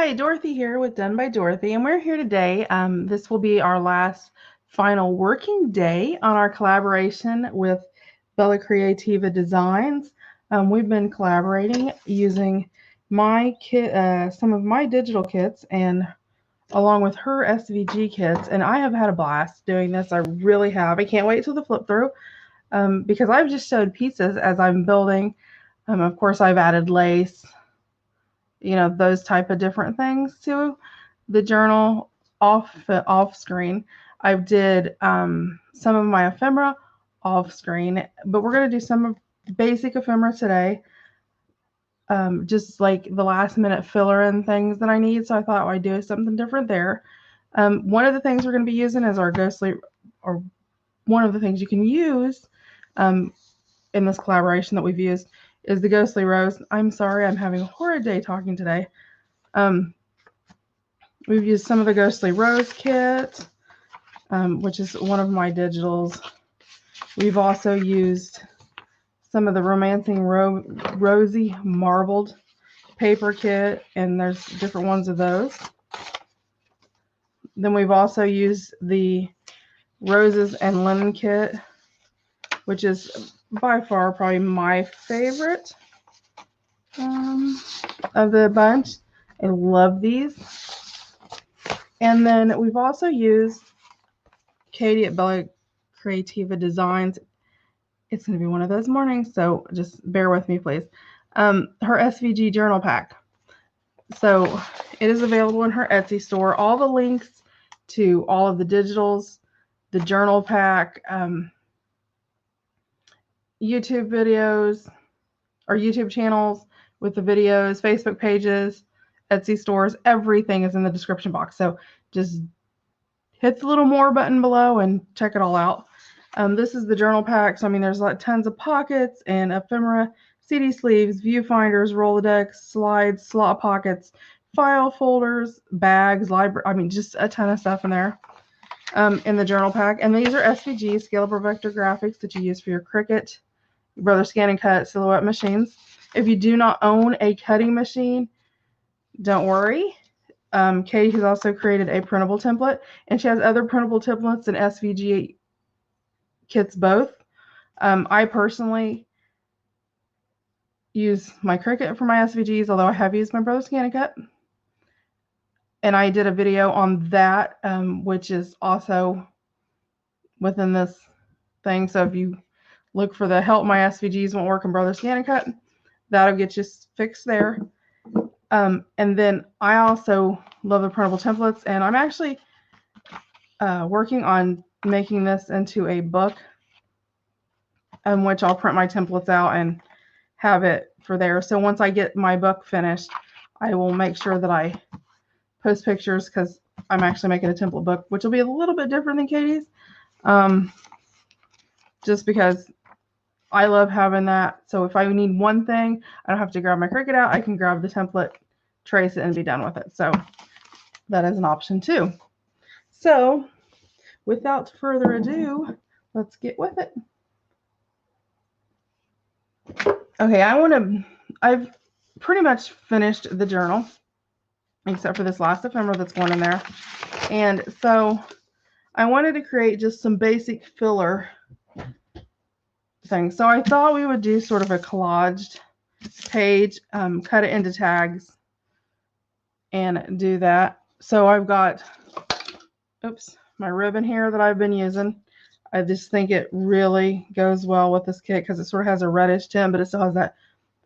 Hi, Dorothy here with Done by Dorothy, and we're here today. This will be our last final working day on our collaboration with Bell Creativa Designs. We've been collaborating using my kit, some of my digital kits, and along with her SVG kits, and I have had a blast doing this. I really have. I can't wait till the flip through because I've just sewed pieces as I'm building. Of course, I've added lace, those type of different things to the journal off screen. I did some of my ephemera off screen, but we're going to do some of basic ephemera today, just like the last minute filler and things that I need. So I thought I'd do something different there. One of the things we're going to be using is our ghostly, or one of the things you can use in this collaboration that we've used is the Ghostly Rose. I'm sorry, I'm having a horrid day talking today. We've used some of the Ghostly Rose kit, which is one of my digitals. We've also used some of the Romancing Rosy Marbled paper kit, and there's different ones of those. Then we've also used the Roses and Linen kit, which is by far probably my favorite of the bunch. I love these. And then we've also used Katie at Bell Creativa Designs. It's going to be one of those mornings, so just bear with me, please. Her Svg Journal Pack. So it is available in her Etsy store. All the links to all of the digitals, the journal pack, YouTube videos, or YouTube channels with the videos, Facebook pages, Etsy stores, everything is in the description box. So just hit the little more button below and check it all out. This is the journal pack. So, I mean, there's like tons of pockets and ephemera, CD sleeves, viewfinders, Rolodex, slides, slot pockets, file folders, bags, library. I mean, just a ton of stuff in there in the journal pack. And these are SVG, scalable vector graphics that you use for your Cricut, Brother Scan and Cut silhouette machines. If you do not own a cutting machine, don't worry. Katie has also created a printable template, and she has other printable templates and SVG kits both. I personally use my Cricut for my SVGs, although I have used my Brother Scan and Cut. And I did a video on that, which is also within this thing. So if you look for the Help My SVGs Won't Work in Brother Scan and Cut, that'll get you fixed there. And then I also love the printable templates, and I'm actually working on making this into a book in which I'll print my templates out and have it for there. So once I get my book finished, I will make sure that I post pictures, because I'm actually making a template book, which will be a little bit different than Katie's, just because I love having that. So if I need one thing, I don't have to grab my Cricut out. I can grab the template, trace it, and be done with it. So that is an option too. So without further ado, let's get with it. Okay, I've pretty much finished the journal, except for this last ephemera that's going in there. And so I wanted to create just some basic filler things. So I thought we would do sort of a collaged page, cut it into tags, and do that. So I've got, my ribbon here that I've been using. I just think it really goes well with this kit because it sort of has a reddish tint, but it still has that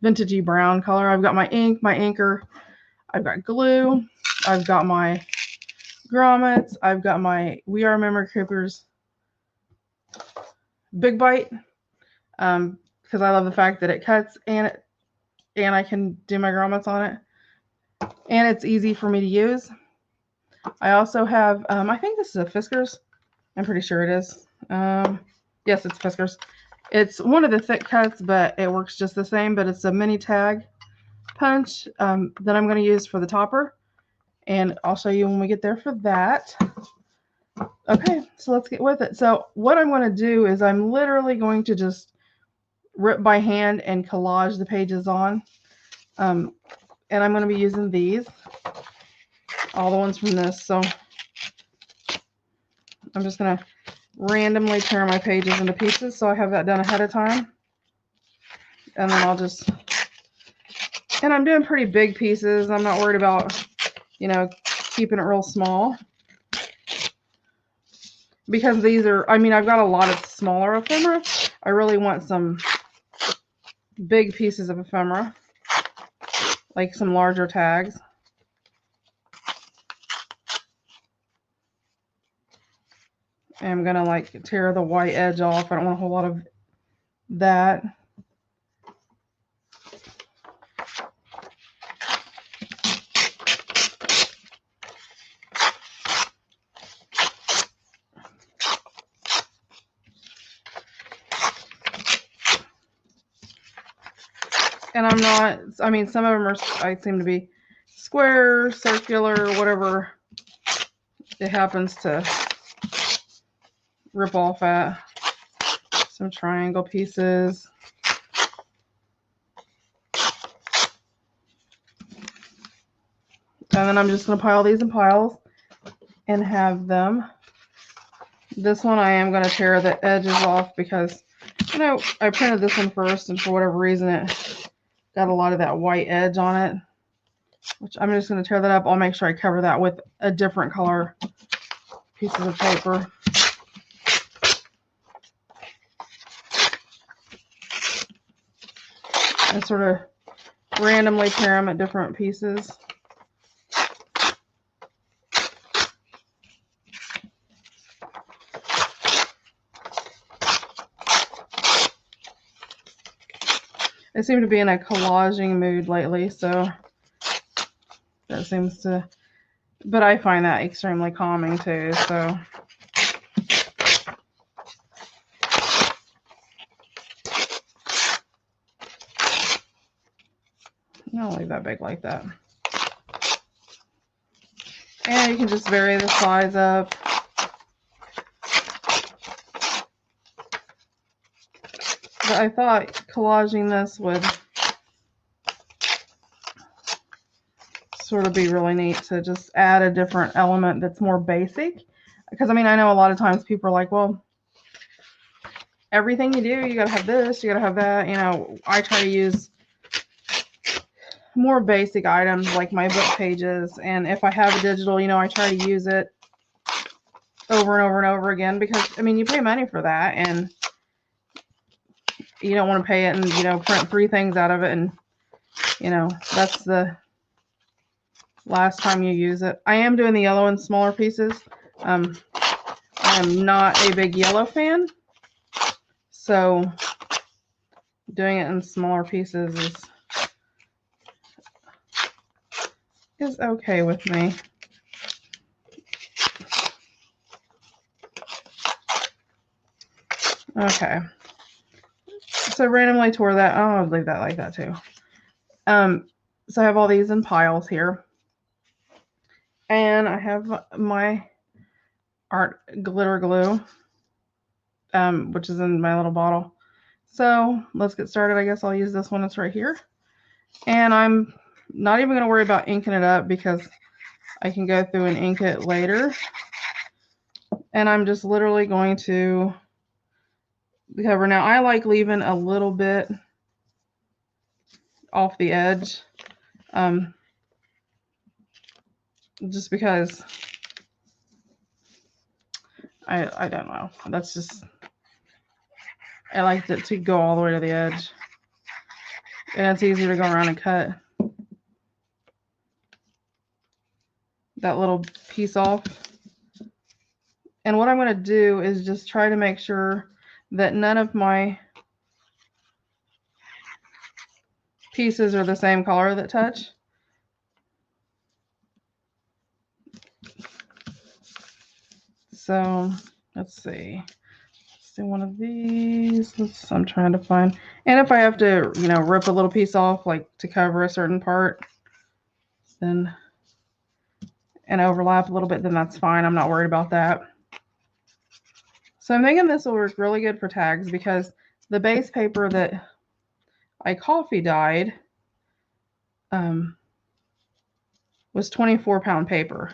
vintagey brown color. I've got my ink, my inker, I've got glue, I've got my grommets, I've got my We Are Memory Keepers Big Bite, because I love the fact that it cuts and I can do my grommets on it, and it's easy for me to use. I also have, I think this is a Fiskars. I'm pretty sure it is. Yes, it's Fiskars. It's one of the thick cuts, but it works just the same. But it's a mini tag punch that I'm going to use for the topper. And I'll show you when we get there for that. Okay, so let's get with it. So what I'm going to do is I'm literally going to just rip by hand and collage the pages on. And I'm going to be using these. all the ones from this. So I'm just going to randomly tear my pages into pieces. So I have that done ahead of time. And then I'll just, and I'm doing pretty big pieces. I'm not worried about, you know, keeping it real small. Because these are, I mean, I've got a lot of smaller ephemera. I really want some big pieces of ephemera, like some larger tags. And I'm gonna like tear the white edge off. I don't want a whole lot of that. And I'm not, I mean, some of them are, I seem to be square, circular, whatever it happens to rip off at. Some triangle pieces. And then I'm just going to pile these in piles and have them. This one I am going to tear the edges off because, you know, I printed this one first and for whatever reason it got a lot of that white edge on it, which I'm just going to tear that up. I'll make sure I cover that with a different color pieces of paper. And sort of randomly tear them at different pieces. I seem to be in a collaging mood lately, so that seems to, but I find that extremely calming too, so. I'll leave that big like that. And you can just vary the size up. But I thought collaging this would sort of be really neat to just add a different element that's more basic. Because I mean, I know a lot of times people are like, well, everything you do, you gotta have this, you gotta have that. You know, I try to use more basic items like my book pages, and if I have a digital, you know, I try to use it over and over and over again because I mean, you pay money for that and you don't want to pay it and, you know, print 3 things out of it and, you know, that's the last time you use it. I am doing the yellow in smaller pieces. I am not a big yellow fan, so doing it in smaller pieces is okay with me. Okay. So randomly tore that. Oh, I'll leave that like that too. So I have all these in piles here. And I have my art glitter glue, which is in my little bottle. So let's get started. I guess I'll use this one. It's right here. And I'm not even going to worry about inking it up because I can go through and ink it later. And I'm just literally going to cover. Now, I like leaving a little bit off the edge. Just because I don't know. That's just, I like it to go all the way to the edge. And it's easier to go around and cut that little piece off. And what I'm going to do is just try to make sure that none of my pieces are the same color that touch. So let's see. Let's do one of these. I'm trying to find. And if I have to, you know, rip a little piece off, like to cover a certain part, then and overlap a little bit, then that's fine. I'm not worried about that. So I'm thinking this will work really good for tags because the base paper that I coffee dyed, was 24-pound paper.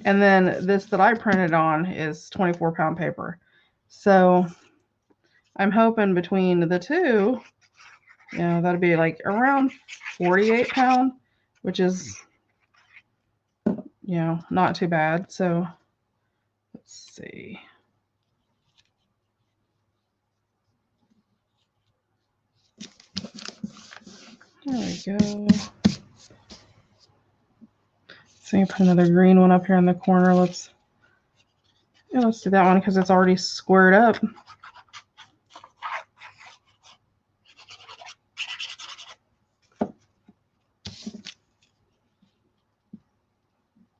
And then this that I printed on is 24-pound paper. So I'm hoping between the two, you know, that'd be like around 48 pound, which is, you know, not too bad. So let's see. There we go. So you put another green one up here in the corner. Let's do that one because it's already squared up.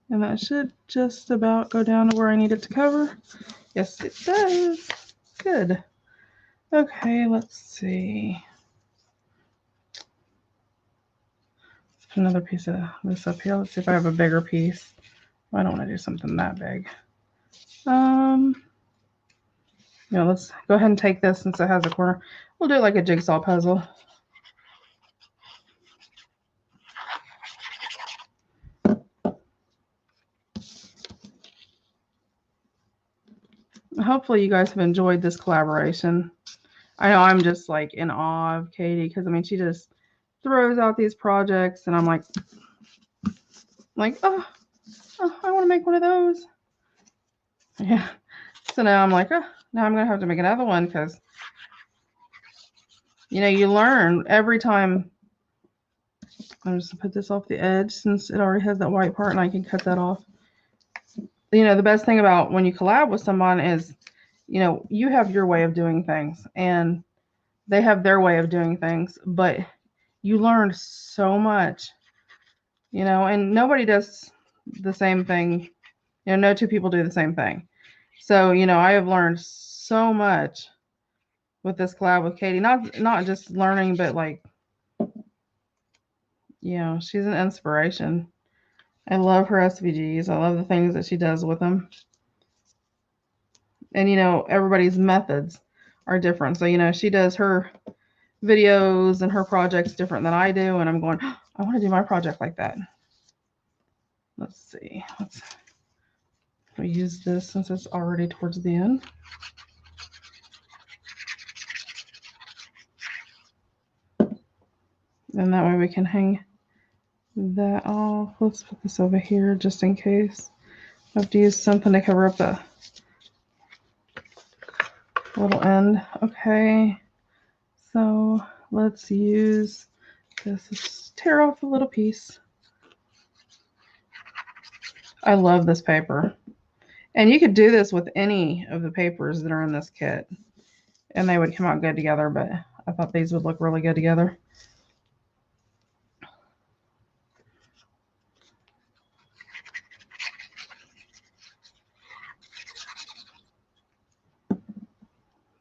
And that should just about go down to where I need it to cover. Yes, it does. Good. Okay, let's see. Let's put another piece of this up here. Let's see if I have a bigger piece. I don't want to do something that big. You know, let's go ahead and take this since it has a corner. We'll do it like a jigsaw puzzle. Hopefully you guys have enjoyed this collaboration. I know I'm just like in awe of Katie because I mean she just throws out these projects and I'm like oh I want to make one of those. Yeah. So now I'm like, oh, now I'm gonna have to make another one because you know you learn every time. I'm just gonna put this off the edge since it already has that white part and I can cut that off. You know, the best thing about when you collab with someone is, you know, you have your way of doing things and they have their way of doing things, but you learn so much, you know, and nobody does the same thing. You know, no two people do the same thing. So, you know, I have learned so much with this collab with Katie, not just learning, but like, you know, she's an inspiration. I love her SVGs. I love the things that she does with them. And, you know, everybody's methods are different. So, you know, she does her videos and her projects different than I do. And I'm going, oh, I want to do my project like that. Let's see. We'll use this since it's already towards the end. And that way we can hang that off. Let's put this over here just in case. I have to use something to cover up the little end. Okay, so let's use this. Let's tear off a little piece. I love this paper. And you could do this with any of the papers that are in this kit. And they would come out good together, but I thought these would look really good together.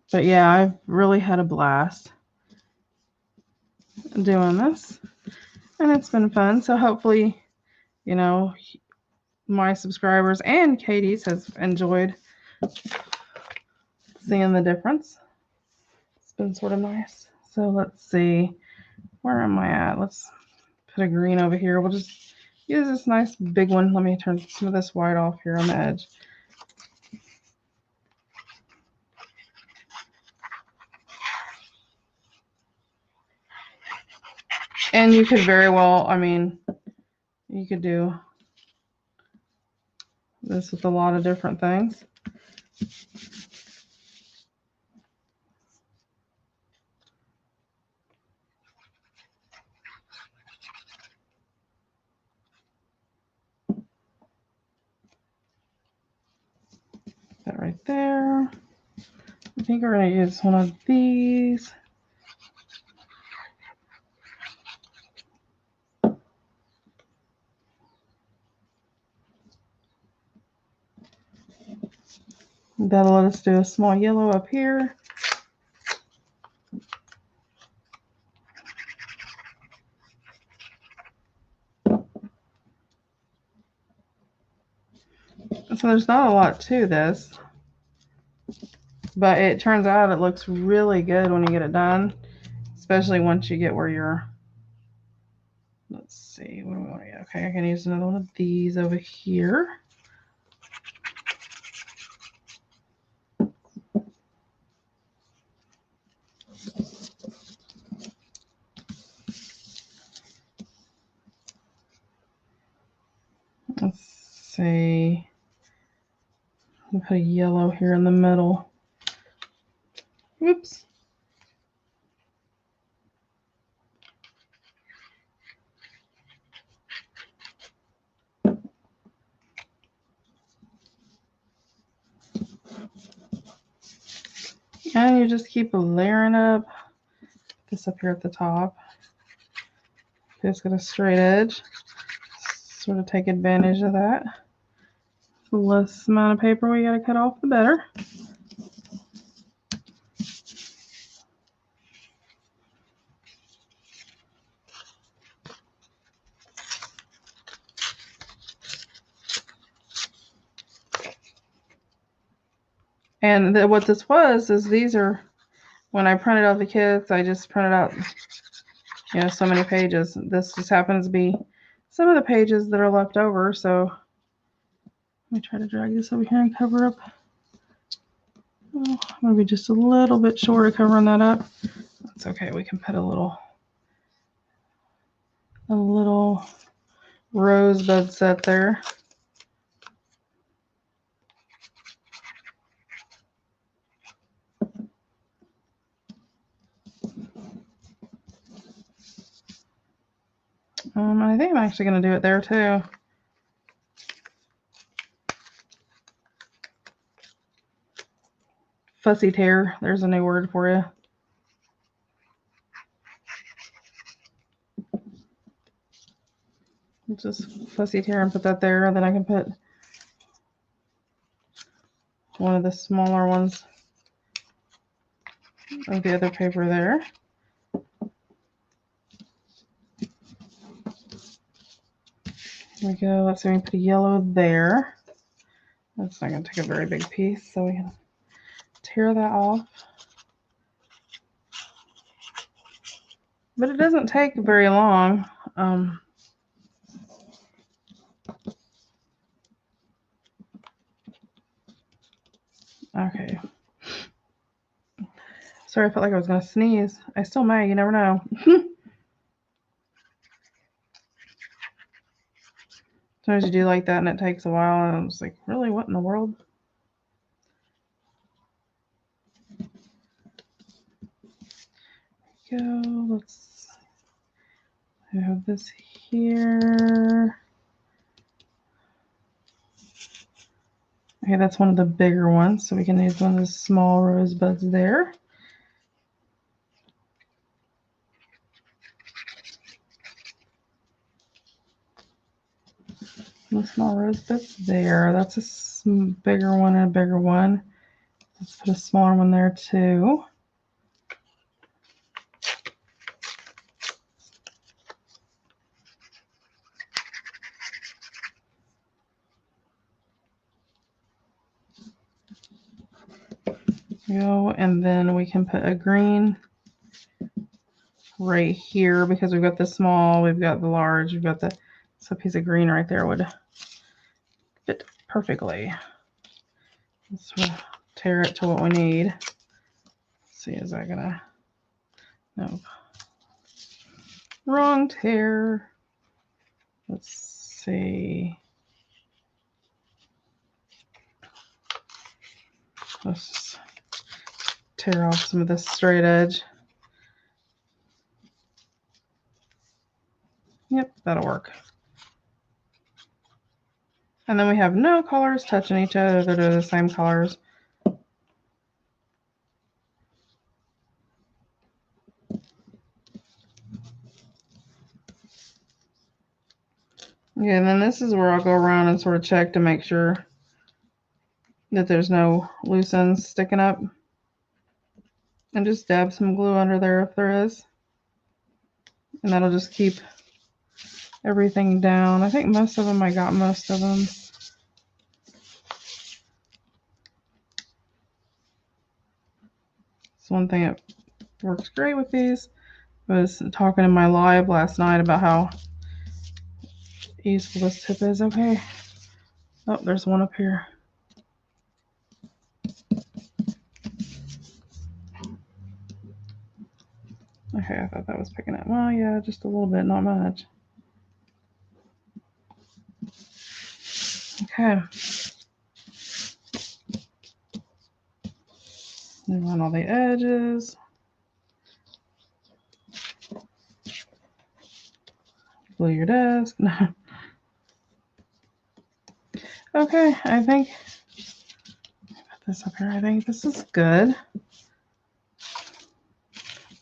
But yeah, I've really had a blast doing this. And it's been fun. So hopefully, you know, my subscribers and Katie's has enjoyed seeing the difference. It's been sort of nice. So let's see. Where am I at? Let's put a green over here. We'll just use this nice big one. Let me turn some of this white off here on the edge. And you could very well, I mean, you could do this with a lot of different things. That right there. I think we're going to use one of these. That'll let us do a small yellow up here. So there's not a lot to this, but it turns out it looks really good when you get it done, especially once you get where you're Let's see, what do we want to get? Okay, I can use another one of these over here. Let's see. I'll put a yellow here in the middle. Oops. And you just keep layering up. This up here at the top. Just got a straight edge. Sort of take advantage of that. The less amount of paper we got to cut off, the better. And what this was is these are, when I printed out the kits, I just printed out, you know, so many pages. This just happens to be some of the pages that are left over. So let me try to drag this over here and cover up. Oh, maybe just a little bit short of covering that up. That's okay. We can put a little rosebud set there. I think I'm actually going to do it there too. Fussy tear. There's a new word for you. Just fussy tear and put that there. Then I can put one of the smaller ones of the other paper there. There we go. Let's see, we can put a yellow there. That's not going to take a very big piece, so we can tear that off. But it doesn't take very long. Okay. Sorry, I felt like I was going to sneeze. I still may, you never know. Sometimes you do like that and it takes a while, and I'm just like, really, what in the world? Go. Let's have this here. Okay, that's one of the bigger ones, so we can use one of the small rosebuds there. The small rosebuds there. That's a bigger one and a bigger one. Let's put a smaller one there too. Go, and then we can put a green right here because we've got the small, we've got the large, we've got the, so a piece of green right there would fit perfectly. Let's tear it to what we need. Let's see, is that gonna, nope. Wrong tear. Let's see. Let's tear off some of this straight edge. Yep, that'll work. And then we have no colors touching each other. They're the same colors. Yeah, and then this is where I'll go around and sort of check to make sure that there's no loose ends sticking up. And just dab some glue under there if there is. And that'll just keep everything down. I think most of them, I got most of them. So one thing that works great with these was talking in my live last night about how useful this tip is. Okay. Oh, there's one up here. Okay, I thought that was picking up. Well, yeah, just a little bit, not much. Okay. Then run all the edges. Glue your desk. Okay, I think put this up here. I think this is good.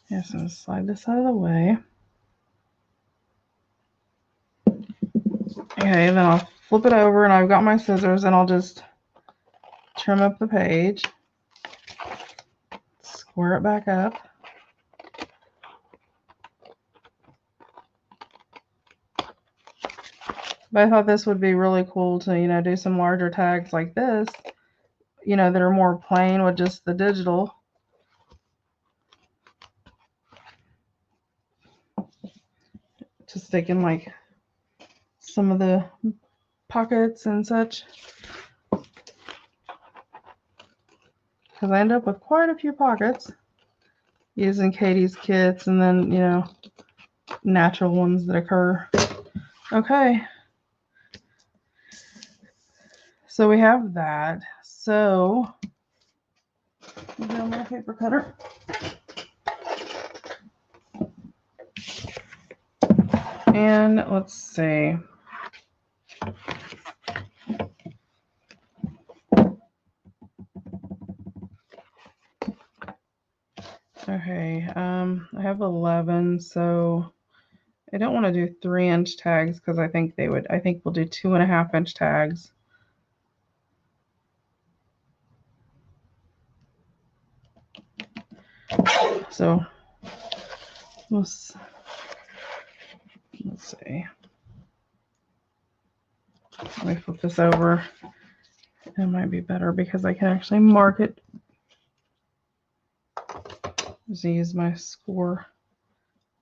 Yes, I'm gonna slide this out of the way. Okay, then I'll flip it over, and I've got my scissors, and I'll just trim up the page, square it back up. But I thought this would be really cool to, you know, do some larger tags like this, you know, that are more plain with just the digital. To stick in like some of the pockets and such. Because I end up with quite a few pockets using Katie's kits, and then, you know, natural ones that occur. Okay. So we have that. So, I'll get my paper cutter. And let's see. Okay, I have 11, so I don't want to do 3-inch tags because I think we'll do 2.5-inch tags. So let's see. Let me flip this over. It might be better because I can actually mark it. Just use my score.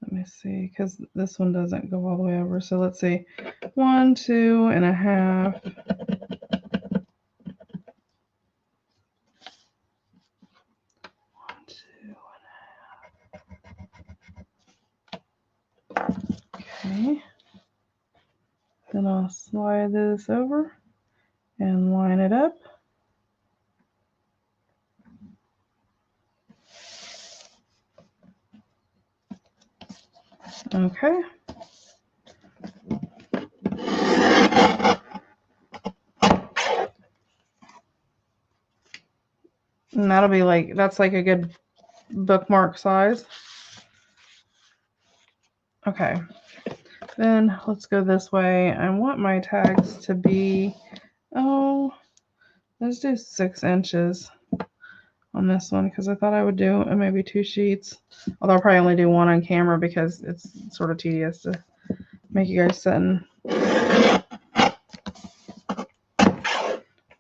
Let me see, because this one doesn't go all the way over. So let's see. 1, 2.5. 1, 2.5. Okay. Then I'll slide this over and line it up. Okay. And that'll be like, that's like a good bookmark size. Okay. Then let's go this way. I want my tags to be, oh, let's do 6 inches on this one because I thought I would do maybe 2 sheets. Although I'll probably only do 1 on camera because it's sort of tedious to make you guys sit and.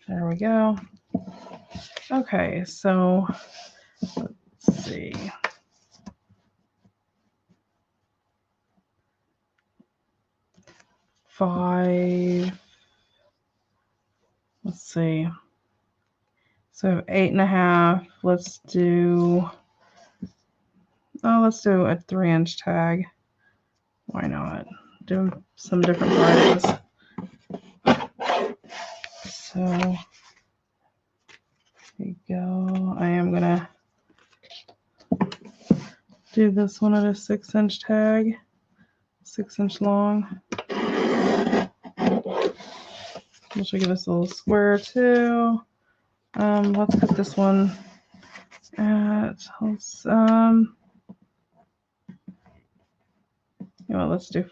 There we go. Okay, so let's see. Let's see. So 8.5. Let's do a 3-inch tag. Why not? Do some different varieties. So there you go. I am gonna do this one at a 6-inch tag, 6-inch long. This will give us a little square too. Let's put this one at, let's do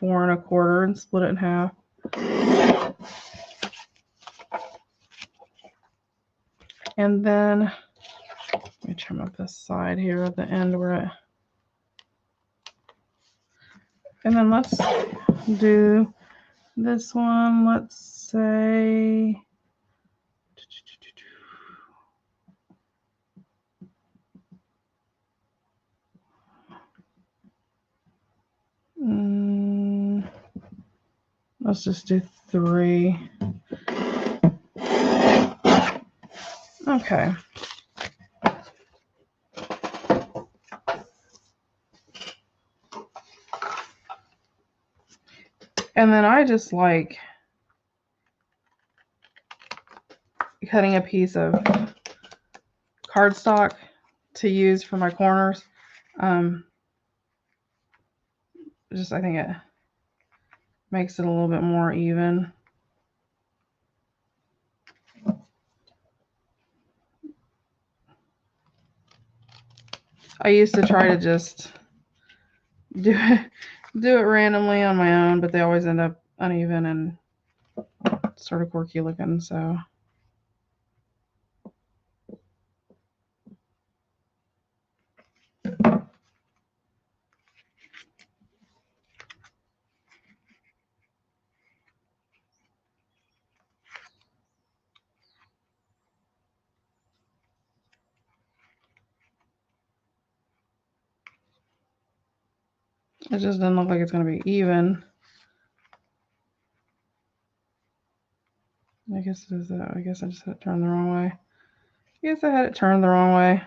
4.25 and split it in half. And then let me trim up this side here at the end where it. And then let's do this one. Let's say Let's just do 3. Okay. And then I just like cutting a piece of cardstock to use for my corners. Just I think it makes it a little bit more even. I used to try to just do it randomly on my own, but they always end up uneven and sort of quirky looking, so it just doesn't look like it's going to be even. I guess I guess I just had it turned the wrong way. I guess I had it turned the wrong way.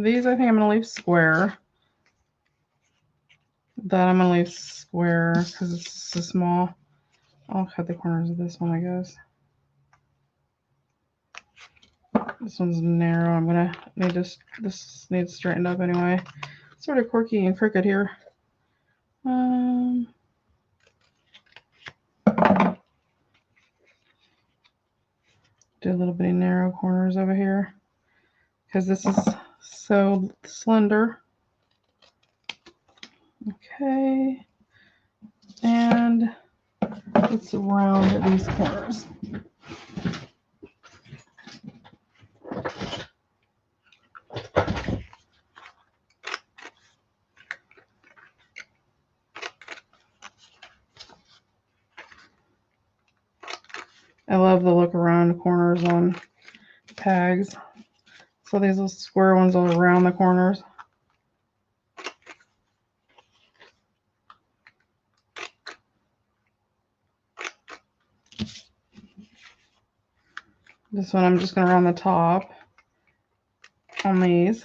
These I think I'm going to leave square. That I'm going to leave square because it's so small. I'll cut the corners of this one, I guess. This one's narrow. I'm going to need this needs straightened up anyway. It's sort of quirky and crooked here. Do a little bit of narrow corners over here because this is so slender. Okay, and let's round these corners. I love the look around corners on tags. So these little square ones all around the corners. This one I'm just going to round the top on these.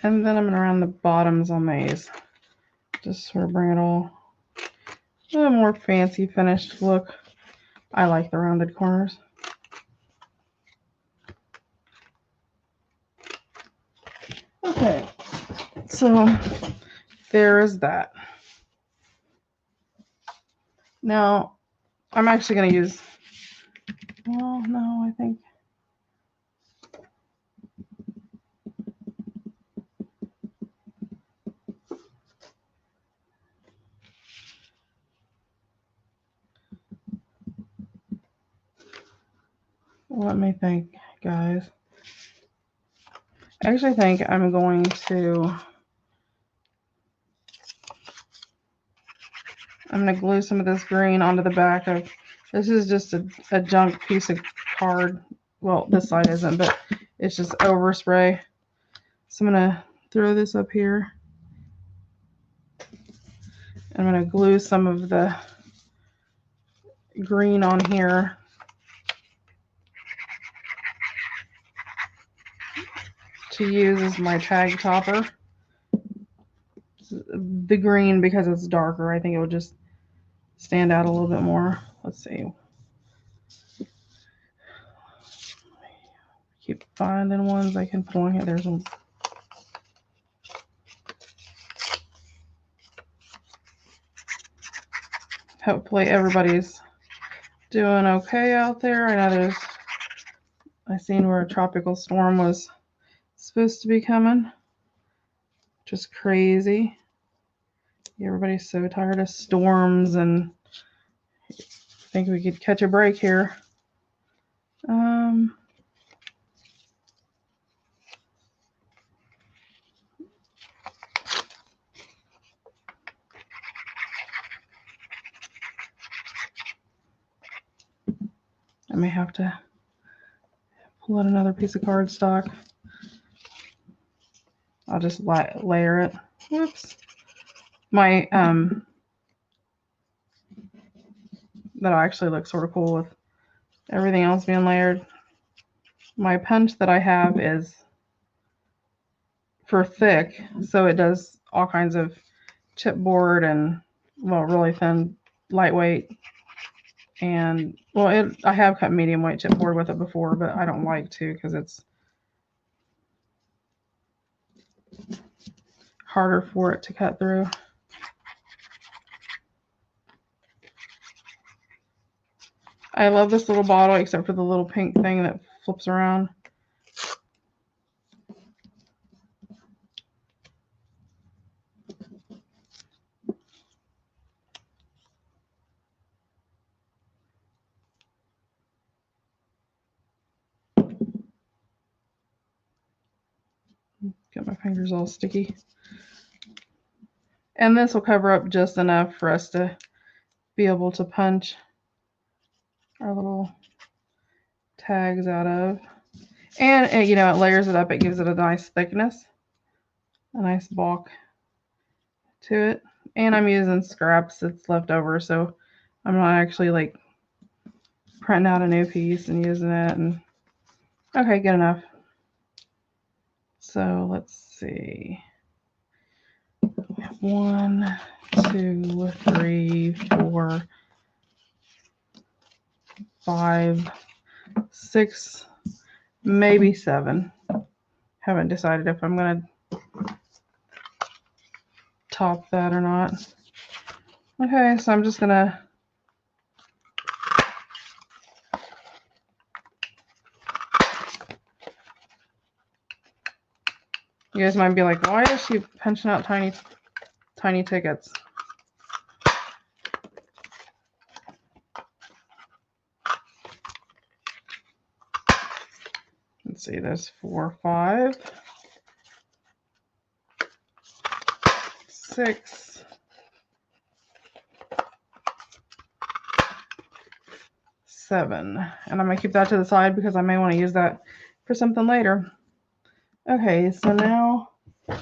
And then I'm going to round the bottoms on these. Just sort of bring it all a more fancy finished look. I like the rounded corners. Okay, so there is that. Now, I'm actually going to use, well, no, I think, let me think, guys. I actually think I'm going to glue some of this green onto the back of, this is just a junk piece of card. Well, this side isn't, but it's just overspray. So I'm going to throw this up here. I'm going to glue some of the green on here. To use as my tag topper. The green, because it's darker, I think it would just stand out a little bit more. Let's see. Keep finding ones I can put on here. There's one. hopefully everybody's doing okay out there. I know I seen where a tropical storm was supposed to be coming. Just crazy. Everybody's so tired of storms, and I think we could catch a break here. I may have to pull out another piece of cardstock. I'll just layer it. Whoops. My that'll actually look sort of cool with everything else being layered. My punch that I have is for thick, so it does all kinds of chipboard and, well, really thin, lightweight, and, well, I have cut medium weight chipboard with it before, but I don't like to because it's harder for it to cut through. I love this little bottle, except for the little pink thing that flips around. Get my fingers all sticky. And this will cover up just enough for us to be able to punch our little tags out of. And you know, it layers it up. It gives it a nice thickness, a nice bulk to it. And I'm using scraps that's left over, so I'm not actually like printing out a new piece and using it. And okay, good enough. So let's see. 1, 2, 3, 4, 5, 6, maybe 7. Haven't decided if I'm going to top that or not. Okay, so I'm just going to you guys might be like, why is she punching out tiny tickets? Let's see, there's 4, 5, 6, 7. And I'm going to keep that to the side because I may want to use that for something later. Okay, so now I'm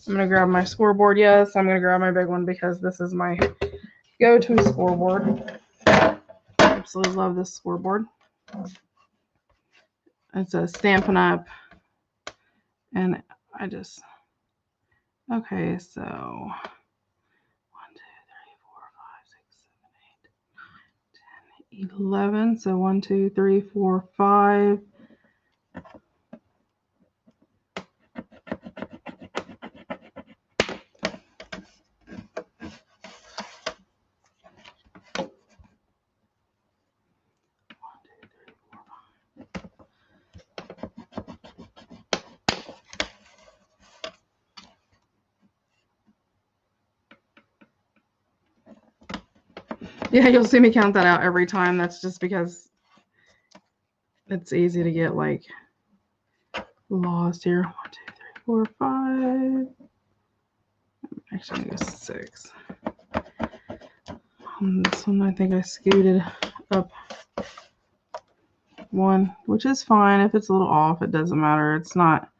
going to grab my scoreboard. Yes, I'm going to grab my big one because this is my go-to scoreboard. Absolutely love this scoreboard. It's a Stampin' Up! And I just, okay, so 1, 2, 3, 4, 5, 6, 7, 8, 9, 10, 11. So 1, 2, 3, 4, 5. Yeah, you'll see me count that out every time. That's just because it's easy to get like lost here. 1, 2, 3, 4, 5. Actually, I'm gonna go 6. On this one, I think I scooted up 1, which is fine. If it's a little off, it doesn't matter. It's not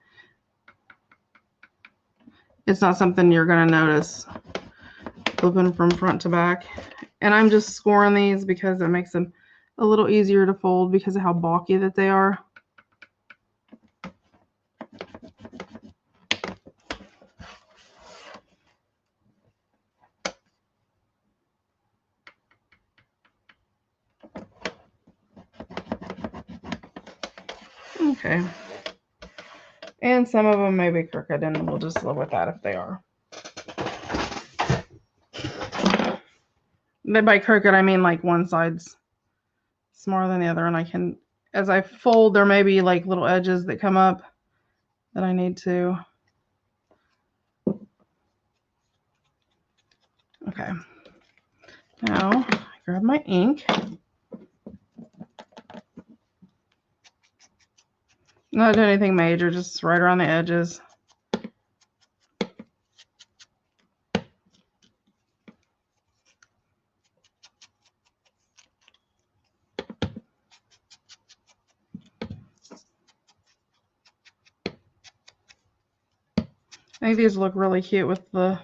something you're gonna notice flipping from front to back. And I'm just scoring these because it makes them a little easier to fold because of how bulky that they are. Okay. And some of them may be crooked, and we'll just live with that if they are. By crooked, I mean like one side's smaller than the other, and I can, as I fold, there may be like little edges that come up that I need to. Okay. Now I grab my ink. Not doing anything major, just right around the edges. I think these look really cute with the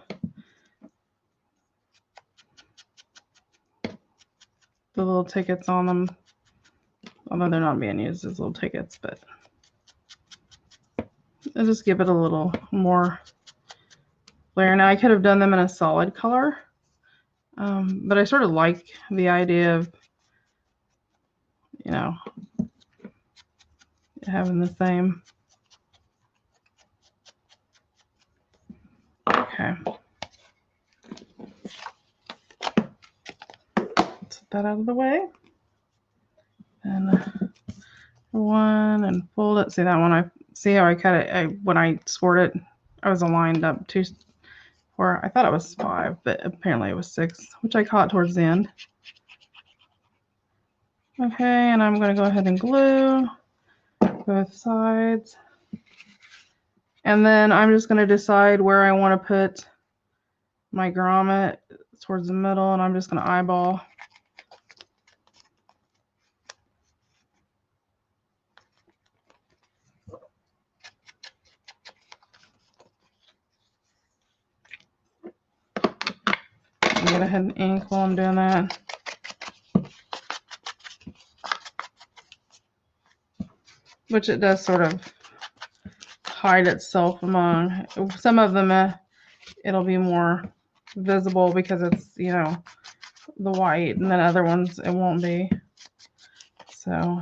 little tickets on them, although they're not being used as little tickets, but I'll just give it a little more layer. Now I could have done them in a solid color, but I sort of like the idea of, you know, having the same. Okay. Let's put that out of the way. And one and fold it. See that one? I see how I cut it. When I scored it, I was aligned up to where I thought it was 5, but apparently it was 6, which I caught towards the end. Okay, and I'm going to go ahead and glue both sides. And then I'm just going to decide where I want to put my grommet towards the middle, and I'm just going to eyeball. I'm going to go ahead and ink while I'm doing that. Which it does sort of hide itself among. Some of them it'll be more visible because it's, you know, the white, and then other ones it won't be. So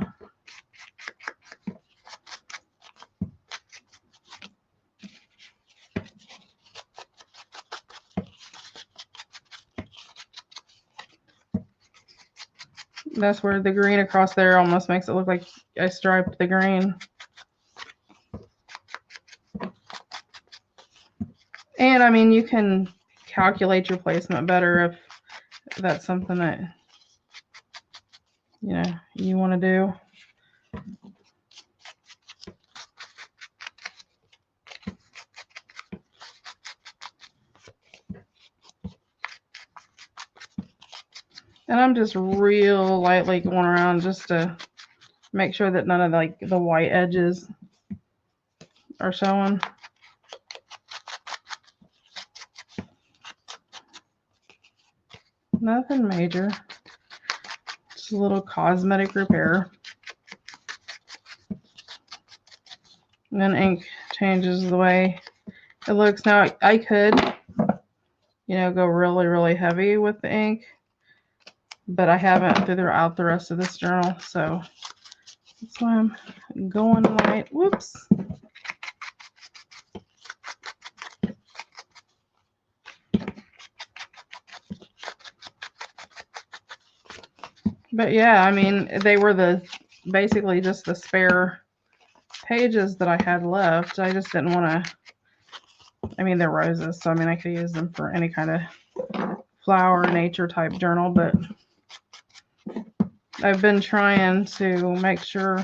that's where the green across there almost makes it look like I striped the green. And I mean, you can calculate your placement better if that's something that, you know, you want to do. And I'm just real lightly going around just to make sure that none of like the white edges are showing. Nothing major, just a little cosmetic repair. And then ink changes the way it looks. Now I could, you know, go really, really heavy with the ink, but I haven't throughout the rest of this journal, so that's why I'm going light. Whoops. But yeah, I mean, they were basically just the spare pages that I had left. I just didn't want to, I mean, they're roses, so I mean, I could use them for any kind of flower, nature type journal, but I've been trying to make sure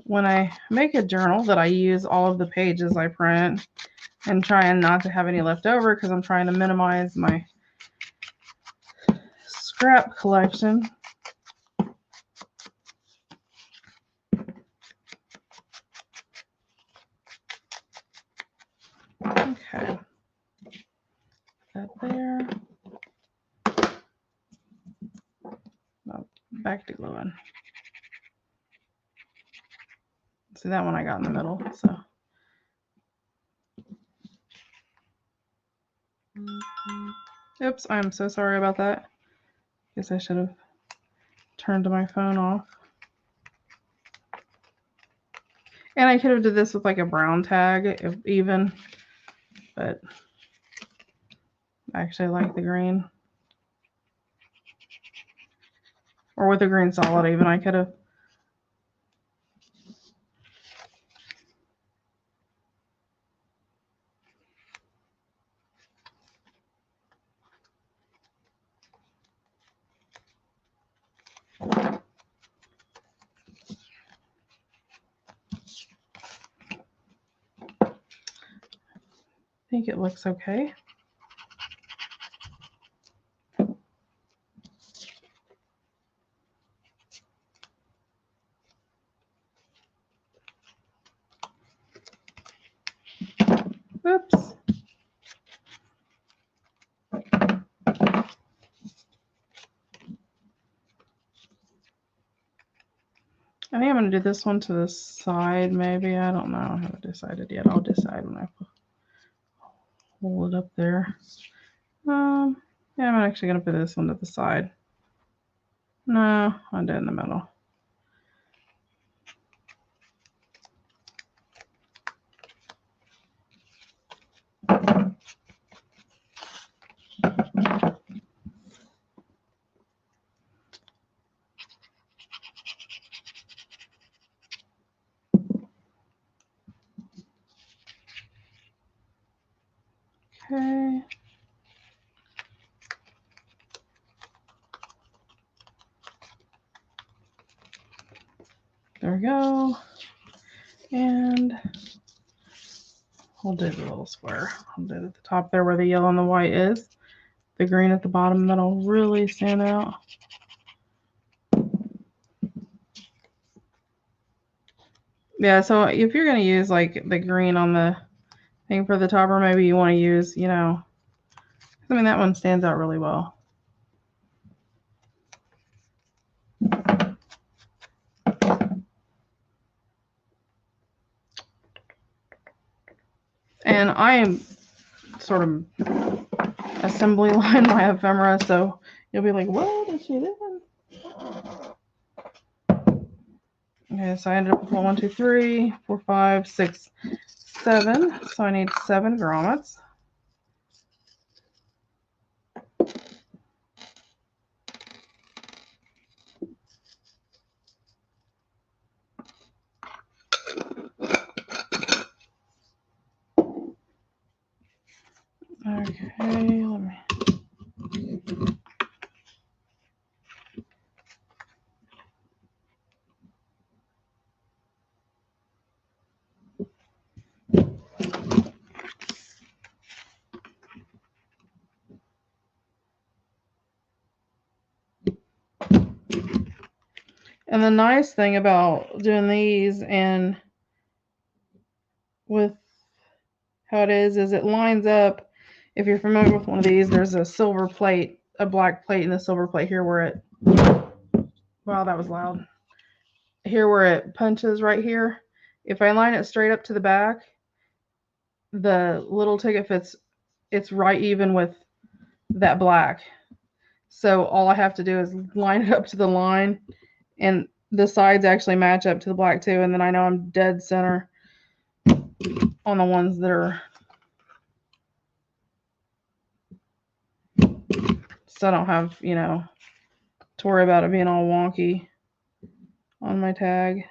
when I make a journal that I use all of the pages I print, and trying not to have any left over because I'm trying to minimize my scrap collection. Okay, that there. Oh, back to gluing. See, that one I got in the middle, so. Oops, I'm so sorry about that. Guess I should have turned my phone off. And I could have did this with like a brown tag, if even, but I actually like the green. or with a green solid even. I could have. I think it looks okay. Oops. I think I'm going to do this one to the side, maybe. I don't know. I haven't decided yet. I'll decide when I hold it up there. Yeah, I'm actually going to put this one to the side. No, I'll do it in the middle. Okay. There we go. And we'll do the little square. I'll do it at the top there where the yellow and the white is. The green at the bottom, that'll really stand out. Yeah, so if you're going to use like the green on the thing for the topper, maybe you want to use, you know, I mean, that one stands out really well. And I am sort of assembly line my ephemera, so you'll be like, what is she doing? Okay, so I ended up with 1, 2, 3, 4, 5, 6, 7. So I need 7 grommets. Okay, let me. And the nice thing about doing these and with how it is it lines up. If you're familiar with one of these, there's a silver plate, a black plate, and a silver plate here where it, wow, that was loud. Here where it punches right here. If I line it straight up to the back, the little ticket fits, it's right even with that black. So all I have to do is line it up to the line, and the sides actually match up to the black too, and then I know I'm dead center on the ones that are, so I don't have, you know, to worry about it being all wonky on my tag.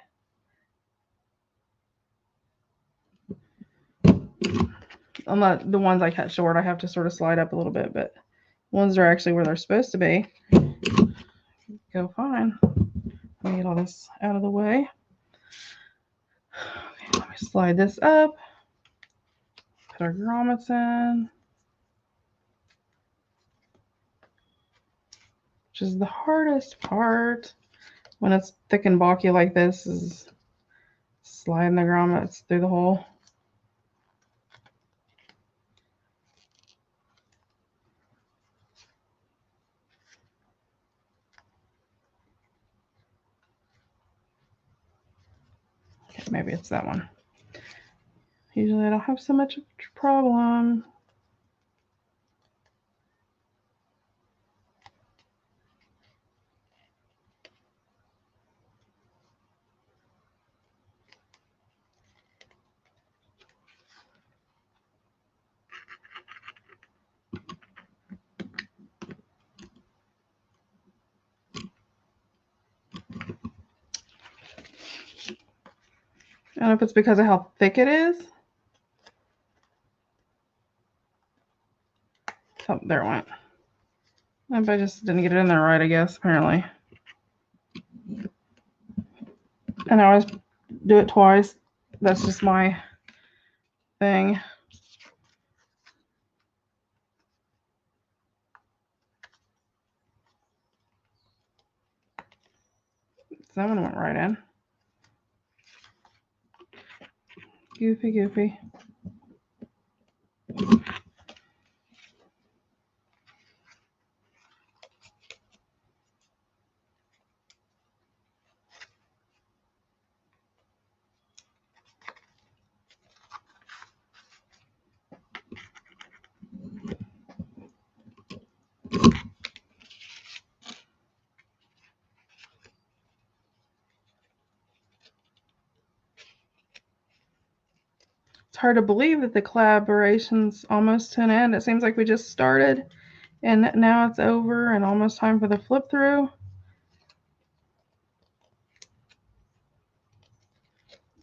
Unless the ones I cut short, I have to sort of slide up a little bit, but ones that are actually where they're supposed to be go fine. Let me get all this out of the way. Okay, let me slide this up. Put our grommets in, which is the hardest part when it's thick and bulky like this, is sliding the grommets through the hole. Okay, maybe it's that one. Usually I don't have so much of a problem. I don't know if it's because of how thick it is. Oh, there it went. If I just didn't get it in there right, I guess, apparently. And I always do it twice. That's just my thing. That one went right in. Goofy, goofy. It's hard to believe that the collaboration's almost to an end. It seems like we just started and now it's over and almost time for the flip through.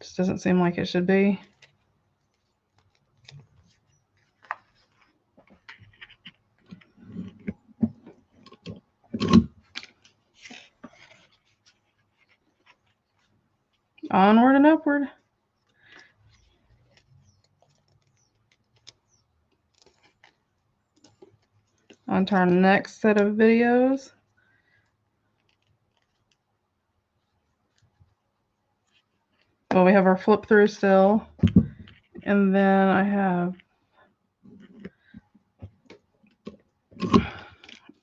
Just doesn't seem like it should be. Onward and upward. On to our next set of videos. Well, we have our flip through still. And then I have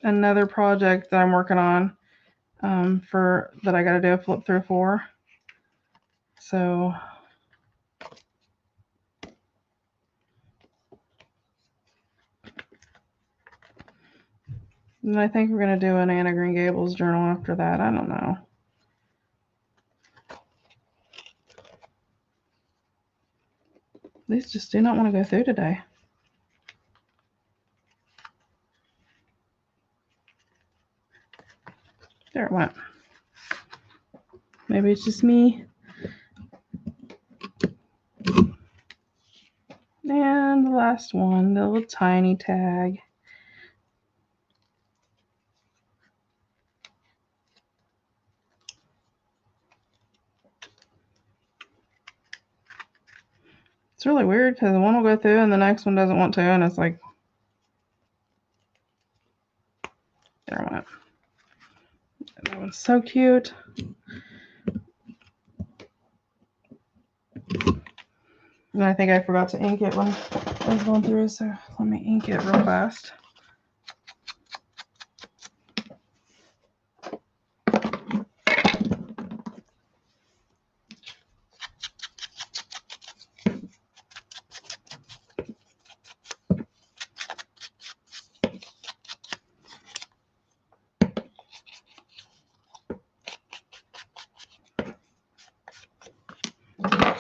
another project that I'm working on that I got to do a flip through for. So and I think we're going to do an Anna Green Gables journal after that. I don't know. These just do not want to go through today. There it went. Maybe it's just me. And the last one, the little tiny tag. It's really weird because the one will go through and the next one doesn't want to, and it's like, there it went. That one's so cute. And I think I forgot to ink it when I was going through, so let me ink it real fast.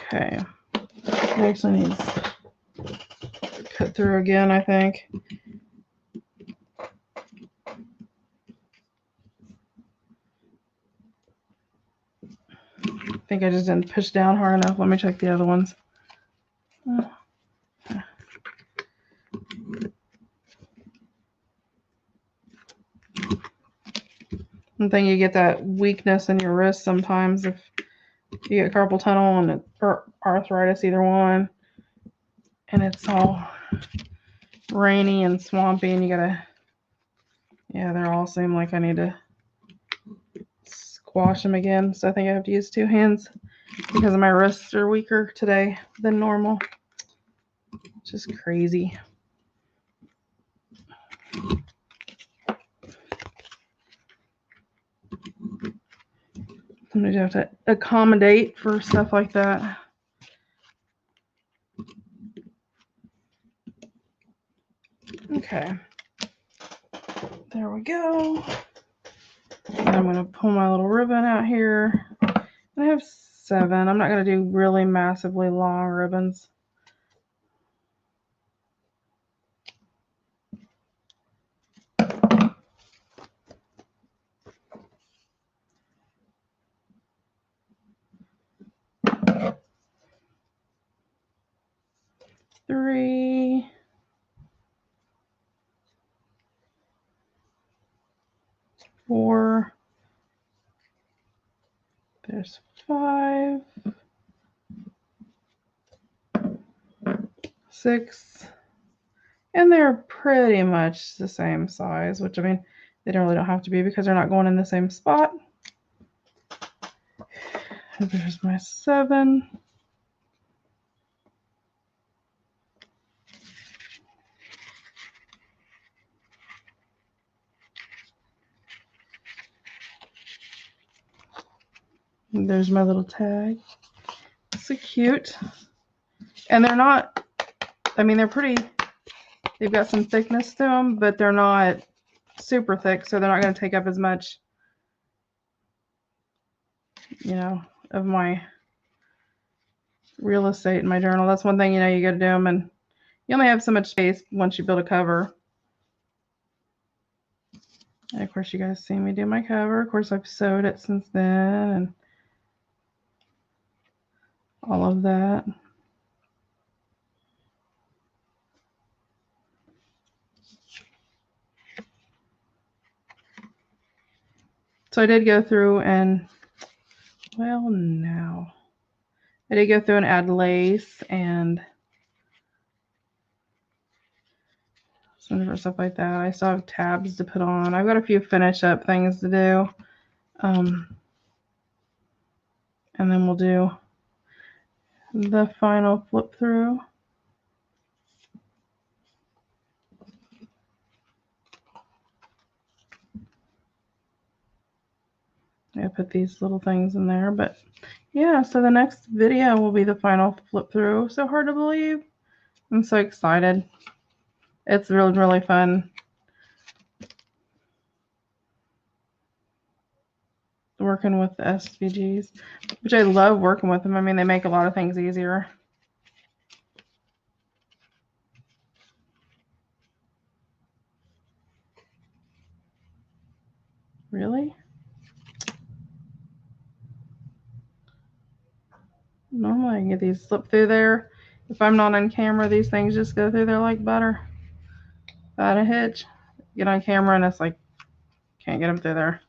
Okay, it actually needs to cut through again, I think. I think I just didn't push down hard enough. Let me check the other ones. I think you get that weakness in your wrist sometimes if you get carpal tunnel or arthritis, either one, and it's all rainy and swampy, and you gotta, yeah, they all seem like I need to squash them again. So I think I have to use two hands because my wrists are weaker today than normal. Just crazy. Sometimes you have to accommodate for stuff like that. Okay, there we go. And I'm going to pull my little ribbon out here. I have 7. I'm not going to do really massively long ribbons. 4. There's 5. 6. And they're pretty much the same size, which I mean, they really don't have to be because they're not going in the same spot. There's my 7. And there's my little tag. So cute. And they're not, I mean, they're pretty, they've got some thickness to them, but they're not super thick, so they're not going to take up as much, you know, of my real estate in my journal. That's one thing, you know, you got to do them, and you only have so much space once you build a cover. And of course, you guys see me do my cover. Of course, I've sewed it since then, and all of that. So I did go through and, well, now I did go through and add lace and some different stuff like that. I still have tabs to put on. I've got a few finish up things to do. And then we'll do the final flip through. I put these little things in there, but yeah, so the next video will be the final flip through. So hard to believe. I'm so excited. It's really, really fun working with the SVGs, which I love working with them. I mean, they make a lot of things easier. Really? Normally I can get these slip through there. If I'm not on camera, these things just go through there like butter. Without a hitch. Get on camera and it's like, can't get them through there.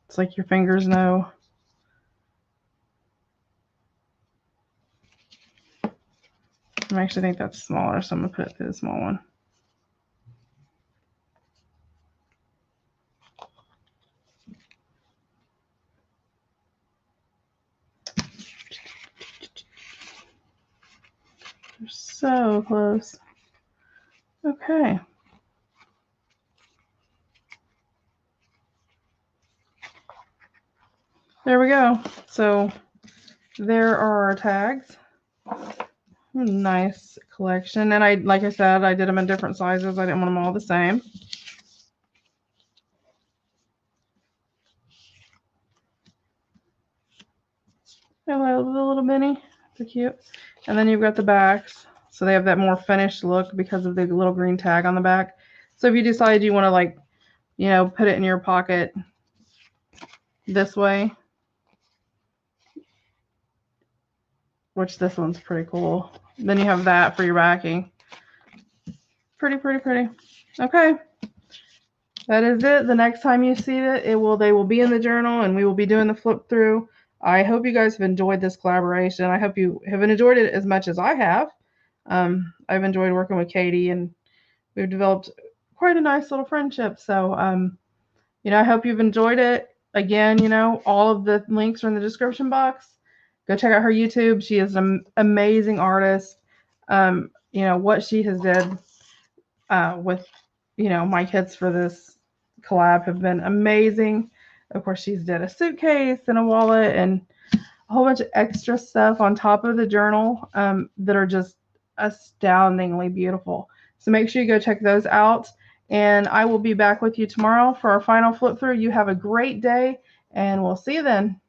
It's like your fingers know. I actually think that's smaller, so I'm going to put it through the small one. They're so close. Okay. There we go. So there are our tags. Nice collection. And like I said, I did them in different sizes. I didn't want them all the same. I love the little mini. They're cute. And then you've got the backs. So they have that more finished look because of the little green tag on the back. So if you decide you want to, like, you know, put it in your pocket this way, which this one's pretty cool. Then you have that for your backing. Pretty, pretty, pretty. Okay. That is it. The next time you see it, they will be in the journal and we will be doing the flip through. I hope you guys have enjoyed this collaboration. I hope you have enjoyed it as much as I have. I've enjoyed working with Katie and we've developed quite a nice little friendship. So, you know, I hope you've enjoyed it. Again, you know, all of the links are in the description box. Go check out her YouTube. She is an amazing artist. You know, what she has did with, you know, my kits for this collab have been amazing. Of course, she's did a suitcase and a wallet and a whole bunch of extra stuff on top of the journal that are just astoundingly beautiful. So make sure you go check those out. And I will be back with you tomorrow for our final flip through. You have a great day and we'll see you then.